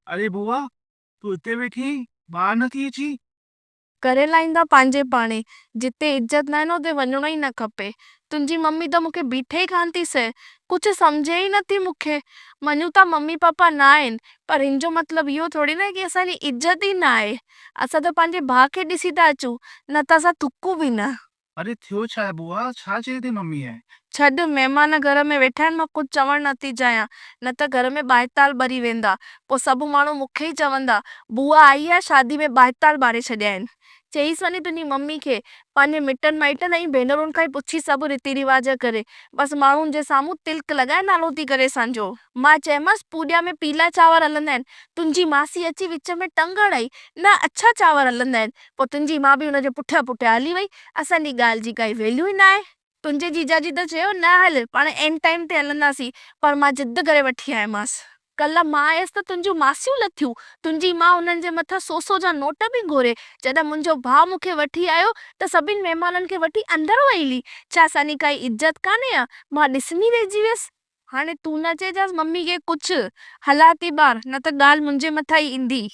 अरे बुआ, तू हिते वेठी ॿाहिरि नथी अची? करे लाहींदा पंहिंजे पाणे। जिते इज्जत न आहे न उते वञिणो ई न खपे। तुंहिंजी मम्मी त मूंखे बीठे ई कान थी सहे, कुझु सम्झे ई नथी मूंखे। मञूं था मम्मी पापा न आहिनि, पर हिन जो मतिलबु इहो थोरी न आहे की असांजी इज्जत ई न आहे। असां त पंहिंजे भाउ खे ॾिसी था अचूं, न त असां थुकूं बि न। अरे थियो छा आहे बुआ, छा चए थी मम्मी है? छॾ, महिमान घर में वेठा आहिनि, मां कुझु चवणु नथी चाहियां, न त घर में ॿाहिताल ॿरी वेंदा। पोइ सभु माण्हू मूंखे ई चवंदा, बुआ आई आहे शादी में ॿाहिताल ॿारे छॾिया आहिनि। चईसि वञी तुंहिंजी मम्मी खे, पंहिंजे मिटनि माइटनि ऐं भेनरुनि खां ई पुछी सभु रीति रिवाज करे, बसि माण्हुनि जे साम्हूं तिल्क लॻाए नालो थी करे असांजो। मां चयोमांसि पूॼा में पीला चांवर हलंदा आहिनि, तुंहिंजी मासी अची विच में टंग हणाई, न अछा चांवर हलंदा आहिनि। पोइ तुंहिंजी माउ बि हुनजे पुठियां पुठियां हली वई। असांजी ॻाल्हि जी काई वैल्यू ई न आहे। तुंहिंजे जीजाजी त चयो न हल पाण एंड टाइम ते हलंदासीं, पर मां जिद करे वठी आयमांसि। कल्ह मां आयसि त तुंहिंजूं मासियूं लथियूं, तुंहिंजी माउ हुननि जे मथां 100 जा नोट बि घोरे। जॾहिं मुंहिंजो भाउ मूंखे वठी आयो त सभिनि महिमाननि खे वठी अंदरि वई हली। छा असांजी काई इज्जत कान्हे या? मां ॾिसंदी रहिजी वियसि। हाणे तूं न चइजांसि मम्मी खे कुझु, हला थी ॿाहिरि, न त ॻाल्हि मुंहिंजे मथां ई ईंदी।